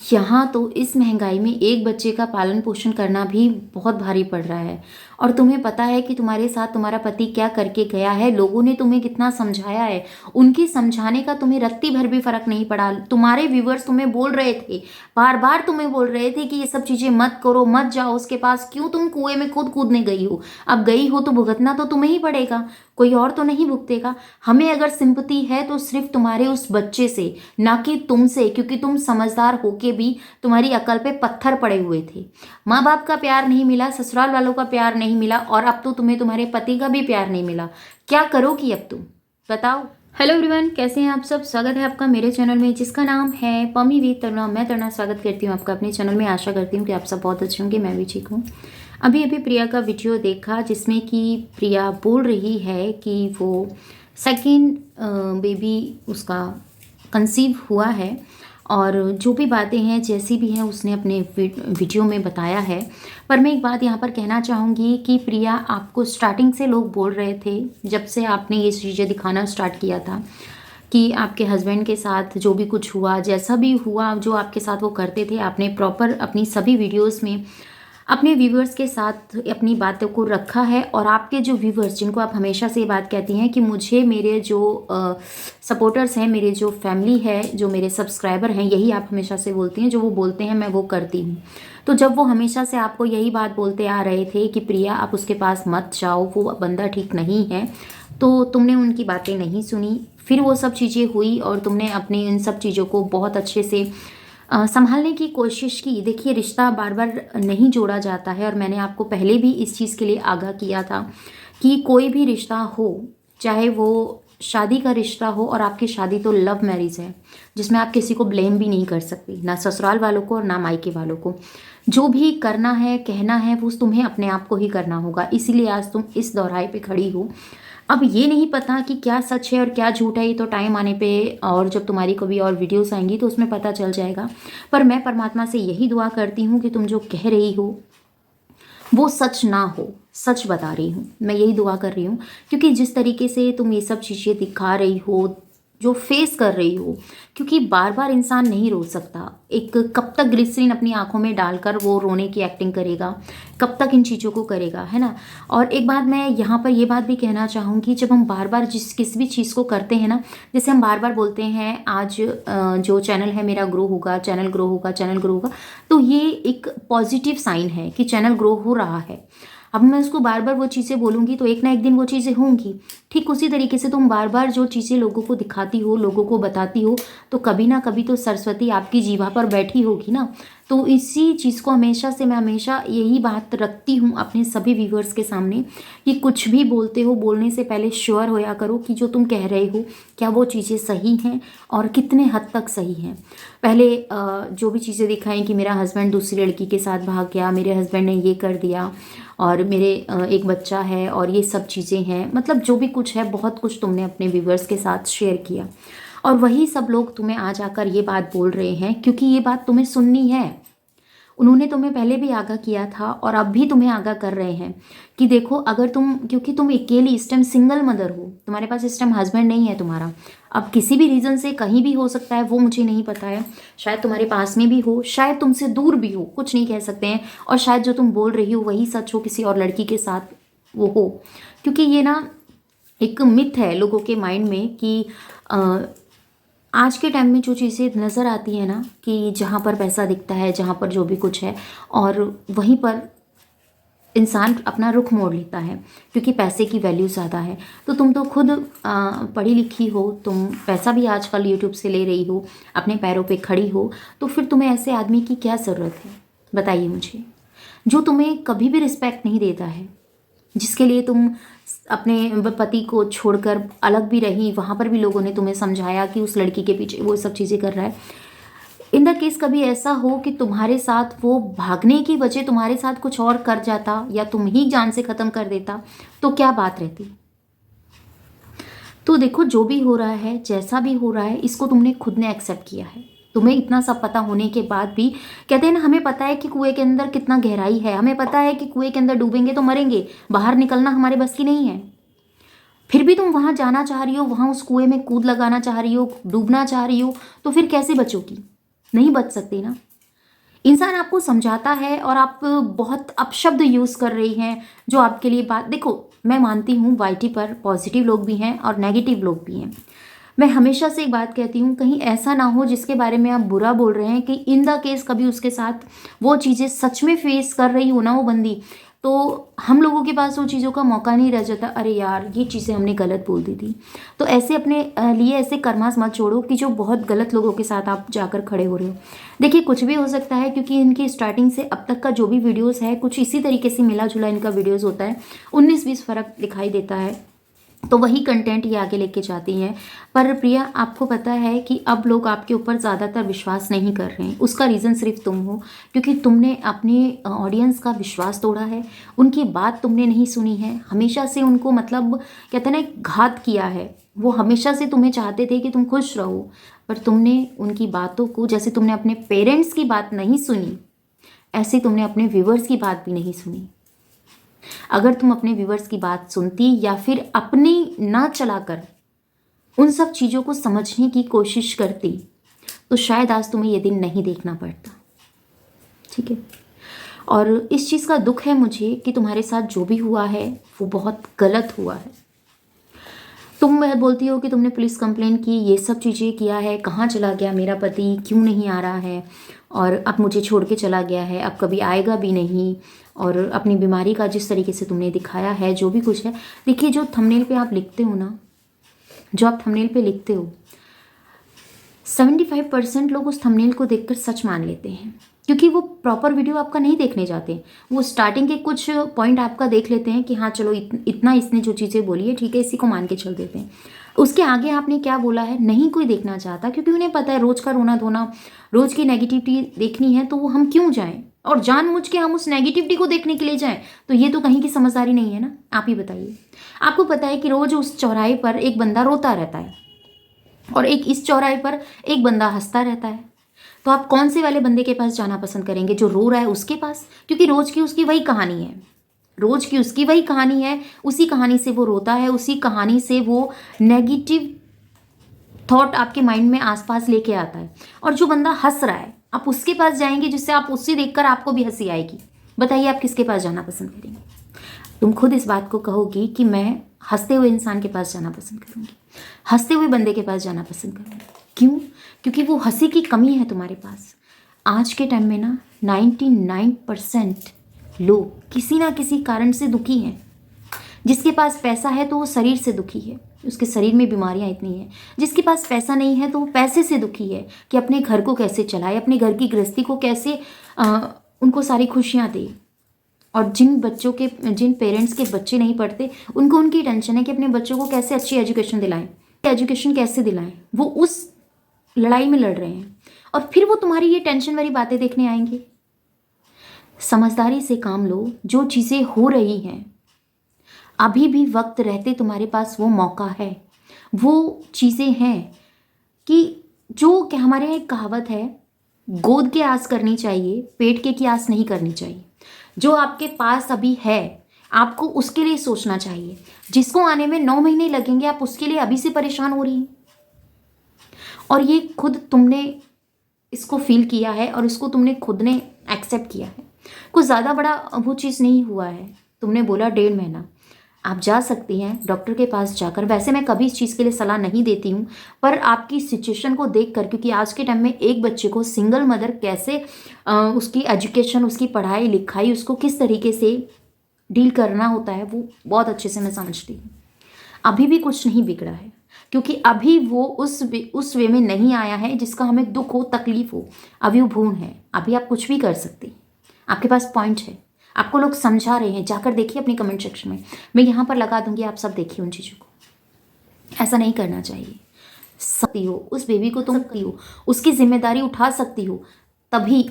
यहाँ तो इस महंगाई में एक बच्चे का पालन पोषण करना भी बहुत भारी पड़ रहा है। और तुम्हें पता है कि तुम्हारे साथ तुम्हारा पति क्या करके गया है, लोगों ने तुम्हें कितना समझाया है। उनकी समझाने का तुम्हें रत्ती भर भी फर्क नहीं पड़ा। तुम्हारे व्यूवर्स तुम्हें बोल रहे थे, बार बार तुम्हें बोल रहे थे कि ये सब चीजें मत करो, मत जाओ उसके पास, क्यों तुम कुएं में खुद कूदने गई हो। अब गई हो तो भुगतना तो तुम्हें ही पड़ेगा, कोई और तो नहीं भुगतेगा। हमें अगर सिंपैथी है तो सिर्फ तुम्हारे उस बच्चे से, ना कि तुमसे, क्योंकि तुम समझदार होके भी तुम्हारी अकल पे पत्थर पड़े हुए थे। माँ बाप का प्यार नहीं मिला, ससुराल वालों का प्यार नहीं मिला, और अब तो तुम्हें तुम्हारे पति का भी प्यार नहीं मिला। क्या करोगी अब तुम, बताओ। हेलो एवरीवन, कैसे हैं आप सब। स्वागत है आपका मेरे चैनल में जिसका नाम है पमी विद तरुणा। मैं तरुणा स्वागत करती हूँ आपका अपने चैनल में। आशा करती हूँ कि आप सब बहुत अच्छे होंगे, मैं भी ठीक हूँ। अभी अभी प्रिया का वीडियो देखा जिसमें कि प्रिया बोल रही है कि वो सेकेंड बेबी उसका कंसीव हुआ है, और जो भी बातें हैं जैसी भी हैं उसने अपने वीडियो में बताया है। पर मैं एक बात यहाँ पर कहना चाहूँगी कि प्रिया, आपको स्टार्टिंग से लोग बोल रहे थे, जब से आपने ये चीज़ें दिखाना स्टार्ट किया था कि आपके हस्बैंड के साथ जो भी कुछ हुआ, जैसा भी हुआ, जो आपके साथ वो करते थे, आपने प्रॉपर अपनी सभी वीडियोस में अपने व्यूवर्स के साथ अपनी बातों को रखा है। और आपके जो व्यूवर्स, जिनको आप हमेशा से ये बात कहती हैं कि मुझे मेरे जो सपोर्टर्स हैं, मेरे जो फैमिली है, जो मेरे सब्सक्राइबर हैं, यही आप हमेशा से बोलती हैं, जो वो बोलते हैं मैं वो करती हूँ। तो जब वो हमेशा से आपको यही बात बोलते आ रहे थे कि प्रिया आप उसके पास मत जाओ, वो बंदा ठीक नहीं है, तो तुमने उनकी बातें नहीं सुनी। फिर वो सब चीज़ें हुई और तुमने अपनी इन सब चीज़ों को बहुत अच्छे से संभालने की कोशिश की। देखिए, रिश्ता बार बार नहीं जोड़ा जाता है, और मैंने आपको पहले भी इस चीज़ के लिए आगाह किया था कि कोई भी रिश्ता हो, चाहे वो शादी का रिश्ता हो, और आपकी शादी तो लव मैरिज है जिसमें आप किसी को ब्लेम भी नहीं कर सकती, ना ससुराल वालों को और ना मायके वालों को। जो भी करना है, कहना है, वो तुम्हें अपने आप को ही करना होगा। इसीलिए आज तुम इस दोराहे पे खड़ी हो। अब ये नहीं पता कि क्या सच है और क्या झूठ है, ये तो टाइम आने पे, और जब तुम्हारी कभी और वीडियोस आएंगी तो उसमें पता चल जाएगा। पर मैं परमात्मा से यही दुआ करती हूँ कि तुम जो कह रही हो वो सच ना हो। सच बता रही हूँ, मैं यही दुआ कर रही हूँ, क्योंकि जिस तरीके से तुम ये सब चीज़ें दिखा रही हो, जो फेस कर रही हो, क्योंकि बार बार इंसान नहीं रो सकता। एक कब तक ग्लिसरीन अपनी आंखों में डालकर वो रोने की एक्टिंग करेगा, कब तक इन चीज़ों को करेगा, है ना। और एक बात मैं यहाँ पर ये बात भी कहना चाहूँगी, जब हम बार बार किसी भी चीज़ को करते हैं ना, जैसे हम बार बार बोलते हैं आज जो चैनल है मेरा ग्रो होगा, चैनल ग्रो होगा, चैनल ग्रो होगा, तो ये एक पॉजिटिव साइन है कि चैनल ग्रो हो रहा है। अब मैं उसको बार बार वो चीज़ें बोलूँगी तो एक ना एक दिन वो चीज़ें होंगी। ठीक उसी तरीके से तुम बार बार जो चीज़ें लोगों को दिखाती हो, लोगों को बताती हो, तो कभी ना कभी तो सरस्वती आपकी जीभा पर बैठी होगी ना। तो इसी चीज़ को हमेशा से, मैं हमेशा यही बात रखती हूँ अपने सभी व्यूवर्स के सामने कि कुछ भी बोलते हो, बोलने से पहले श्योर होया करो कि जो तुम कह रहे हो क्या वो चीज़ें सही हैं और कितने हद तक सही हैं। पहले जो भी चीज़ें दिखाएं कि मेरा हस्बैंड दूसरी लड़की के साथ भाग गया, मेरे हस्बैंड ने ये कर दिया, और मेरे एक बच्चा है, और ये सब चीज़ें हैं, मतलब जो भी कुछ है, बहुत कुछ तुमने अपने व्यूवर्स के साथ शेयर किया। और वही सब लोग तुम्हें आज आकर ये बात बोल रहे हैं, क्योंकि ये बात तुम्हें सुननी है। उन्होंने तुम्हें पहले भी आगाह किया था और अब भी तुम्हें आगाह कर रहे हैं कि देखो, अगर तुम, क्योंकि तुम अकेली इस टाइम सिंगल मदर हो, तुम्हारे पास इस टाइम हस्बैंड नहीं है तुम्हारा। अब किसी भी रीज़न से कहीं भी हो सकता है, वो मुझे नहीं पता है। शायद तुम्हारे पास में भी हो, शायद तुमसे दूर भी हो, कुछ नहीं कह सकते हैं। और शायद जो तुम बोल रही हो वही सच हो, किसी और लड़की के साथ वो हो। क्योंकि ये ना एक मिथ है लोगों के माइंड में कि आज के टाइम में जो चीज़ें नज़र आती है ना, कि जहाँ पर पैसा दिखता है, जहाँ पर जो भी कुछ है, और वहीं पर इंसान अपना रुख मोड़ लेता है क्योंकि पैसे की वैल्यू ज़्यादा है। तो तुम तो खुद पढ़ी लिखी हो, तुम पैसा भी आजकल यूट्यूब से ले रही हो, अपने पैरों पे खड़ी हो, तो फिर तुम्हें ऐसे आदमी की क्या ज़रूरत है, बताइए मुझे, जो तुम्हें कभी भी रिस्पेक्ट नहीं देता है, जिसके लिए तुम अपने पति को छोड़कर अलग भी रही। वहाँ पर भी लोगों ने तुम्हें समझाया कि उस लड़की के पीछे वो सब चीज़ें कर रहा है। इन द केस कभी ऐसा हो कि तुम्हारे साथ वो भागने की वजह तुम्हारे साथ कुछ और कर जाता, या तुम ही जान से ख़त्म कर देता, तो क्या बात रहती। तो देखो, जो भी हो रहा है, जैसा भी हो रहा है, इसको तुमने खुद ने एक्सेप्ट किया है। तुम्हें इतना सब पता होने के बाद भी, कहते हैं ना, हमें पता है कि कुएं के अंदर कितना गहराई है, हमें पता है कि कुएं के अंदर डूबेंगे तो मरेंगे, बाहर निकलना हमारे बस की नहीं है। फिर भी तुम वहां जाना चाह रही हो, वहां उस कुएं में कूद लगाना चाह रही हो, डूबना चाह रही हो, तो फिर कैसे बचोगी। नहीं बच सकती ना। इंसान आपको समझाता है और आप बहुत अपशब्द यूज़ कर रही हैं जो आपके लिए बात, देखो मैं मानती हूँ वाईटी पर पॉजिटिव लोग भी हैं और नेगेटिव लोग भी हैं। मैं हमेशा से एक बात कहती हूँ, कहीं ऐसा ना हो जिसके बारे में आप बुरा बोल रहे हैं कि इन द केस कभी उसके साथ वो चीज़ें सच में फेस कर रही हो ना वो बंदी, तो हम लोगों के पास वो चीज़ों का मौका नहीं रह जाता, अरे यार ये चीज़ें हमने गलत बोल दी थी। तो ऐसे अपने लिए ऐसे कर्मास मत छोड़ो कि जो बहुत गलत लोगों के साथ आप जाकर खड़े हो रहे हो। देखिए कुछ भी हो सकता है, क्योंकि इनकी स्टार्टिंग से अब तक का जो भी वीडियोस है कुछ इसी तरीके से मिला जुला इनका वीडियोस होता है, 19-20 फ़र्क दिखाई देता है, तो वही कंटेंट ये आगे लेके जाती हैं। पर प्रिया आपको पता है कि अब लोग आपके ऊपर ज़्यादातर विश्वास नहीं कर रहे हैं, उसका रीज़न सिर्फ तुम हो, क्योंकि तुमने अपने ऑडियंस का विश्वास तोड़ा है, उनकी बात तुमने नहीं सुनी है, हमेशा से उनको मतलब कहते हैं ना घात किया है। वो हमेशा से तुम्हें चाहते थे कि तुम खुश रहो, पर तुमने उनकी बातों को, जैसे तुमने अपने पेरेंट्स की बात नहीं सुनी, ऐसे तुमने अपने व्यूवर्स की बात भी नहीं सुनी। अगर तुम अपने व्यूवर्स की बात सुनती या फिर अपनी ना चलाकर उन सब चीज़ों को समझने की कोशिश करती, तो शायद आज तुम्हें ये दिन नहीं देखना पड़ता। ठीक है, और इस चीज़ का दुख है मुझे कि तुम्हारे साथ जो भी हुआ है वो बहुत गलत हुआ है। तुम बोलती हो कि तुमने पुलिस कंप्लेन की, ये सब चीज़ें किया है, कहाँ चला गया मेरा पति, क्यों नहीं आ रहा है, और अब मुझे छोड़ के चला गया है, अब कभी आएगा भी नहीं, और अपनी बीमारी का जिस तरीके से तुमने दिखाया है, जो भी कुछ है। देखिए जो थंबनेल पे आप लिखते हो ना, जो आप थंबनेल पे लिखते हो, 75% लोग उस थंबनेल को देखकर सच मान लेते हैं, क्योंकि वो प्रॉपर वीडियो आपका नहीं देखने जाते। वो स्टार्टिंग के कुछ पॉइंट आपका देख लेते हैं कि हाँ चलो इतना इसने जो चीज़ें बोली है ठीक है, इसी को मान के चल देते हैं। उसके आगे आपने क्या बोला है नहीं कोई देखना चाहता, क्योंकि उन्हें पता है रोज़ का रोना धोना, रोज़ की नेगेटिविटी देखनी है, तो वो हम क्यों जाएं, और जानबूझ के हम उस नेगेटिविटी को देखने के लिए जाएं, तो ये तो कहीं की समझदारी नहीं है ना। आप ही बताइए। आपको पता है कि रोज़ उस चौराहे पर एक बंदा रोता रहता है और एक इस चौराहे पर एक बंदा हंसता रहता है, तो आप कौन से वाले बंदे के पास जाना पसंद करेंगे, जो रो रहा है उसके पास? क्योंकि रोज की उसकी वही कहानी है, रोज की उसकी वही कहानी है, उसी कहानी से वो रोता है, उसी कहानी से वो नेगेटिव थॉट आपके माइंड में आसपास लेके आता है। और जो बंदा हंस रहा है आप उसके पास जाएंगे, जिससे आप उससे देखकर आपको भी हंसी आएगी। बताइए आप किसके पास जाना पसंद करेंगे? तुम खुद इस बात को कहोगी कि मैं हंसते हुए इंसान के पास जाना पसंद करूंगी, हंसते हुए बंदे के पास जाना पसंद करूंगी। क्यों? क्योंकि वो हंसी की कमी है तुम्हारे पास। आज के टाइम में ना 99% लोग किसी ना किसी कारण से दुखी हैं। जिसके पास पैसा है तो वो शरीर से दुखी है, उसके शरीर में बीमारियां इतनी हैं। जिसके पास पैसा नहीं है तो वो पैसे से दुखी है कि अपने घर को कैसे चलाए, अपने घर की गृहस्थी को कैसे उनको सारी खुशियाँ दे। और जिन पेरेंट्स के बच्चे नहीं पढ़ते, उनको उनकी टेंशन है कि अपने बच्चों को कैसे अच्छी एजुकेशन दिलाएं, एजुकेशन कैसे दिलाएं। वो उस लड़ाई में लड़ रहे हैं और फिर वो तुम्हारी ये टेंशन वाली बातें देखने आएंगे। समझदारी से काम लो। जो चीज़ें हो रही हैं अभी भी वक्त रहते तुम्हारे पास वो मौका है। वो चीज़ें हैं कि जो कि हमारे यहाँ एक कहावत है, गोद के आस करनी चाहिए, पेट के की आस नहीं करनी चाहिए। जो आपके पास अभी है आपको उसके लिए सोचना चाहिए। जिसको आने में 9 महीने लगेंगे आप उसके लिए अभी से परेशान हो रही हैं। और ये खुद तुमने इसको फील किया है और इसको तुमने खुद ने एक्सेप्ट किया है। कुछ ज़्यादा बड़ा वो चीज़ नहीं हुआ है। तुमने बोला 1.5 महीना, आप जा सकती हैं डॉक्टर के पास जाकर। वैसे मैं कभी इस चीज़ के लिए सलाह नहीं देती हूँ, पर आपकी सिचुएशन को देखकर, क्योंकि आज के टाइम में एक बच्चे को सिंगल मदर कैसे उसकी एजुकेशन, उसकी पढ़ाई लिखाई, उसको किस तरीके से डील करना होता है वो बहुत अच्छे से मैं समझती हूँ। अभी भी कुछ नहीं बिगड़ा है, क्योंकि अभी वो उस वे में नहीं आया है जिसका हमें दुख हो, तकलीफ हो। अभी वो भूण है, अभी आप कुछ भी कर सकती, आपके पास पॉइंट है, आपको लोग समझा रहे हैं। जाकर देखिए अपनी कमेंट सेक्शन में, मैं यहाँ पर लगा दूंगी, आप सब देखिए उन चीज़ों को। ऐसा नहीं करना चाहिए। सकती हो उस बेबी को, तुम सकती हो, उसकी जिम्मेदारी उठा सकती हो, तभी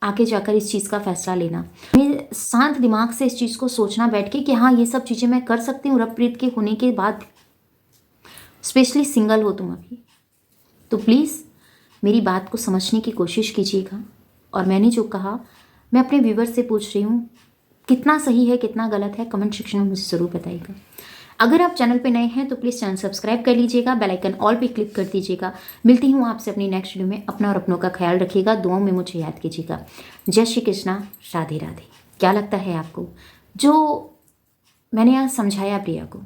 आगे जाकर इस चीज़ का फैसला लेना। मैं शांत दिमाग से इस चीज़ को सोचना बैठ के कि हाँ ये सब चीज़ें मैं कर सकती हूँ रबप्रीत के होने के बाद। स्पेशली सिंगल हो तुम अभी, तो प्लीज़ मेरी बात को समझने की कोशिश कीजिएगा। और मैंने जो कहा, मैं अपने व्यूवर से पूछ रही हूँ, कितना सही है कितना गलत है, कमेंट सेक्शन में मुझे ज़रूर बताइएगा। अगर आप चैनल पे नए हैं तो प्लीज़ चैनल सब्सक्राइब कर लीजिएगा, बेल आइकन ऑल पे क्लिक कर दीजिएगा। मिलती हूँ आपसे अपनी नेक्स्ट वीडियो में। अपना और अपनों का ख्याल रखिएगा, दुआओं में मुझे याद कीजिएगा। जय श्री कृष्णा, राधे राधे। क्या लगता है आपको जो मैंने आज समझाया प्रिया को,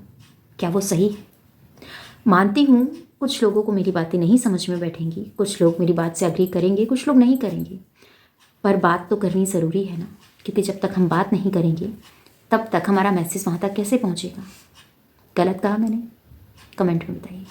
क्या वो सही है? मानती हूँ कुछ लोगों को मेरी बातें नहीं समझ में बैठेंगी, कुछ लोग मेरी बात से अग्री करेंगे, कुछ लोग नहीं करेंगे, पर बात तो करनी ज़रूरी है ना, क्योंकि जब तक हम बात नहीं करेंगे तब तक हमारा मैसेज वहाँ तक कैसे पहुँचेगा? गलत कहा मैंने? कमेंट में बताइए।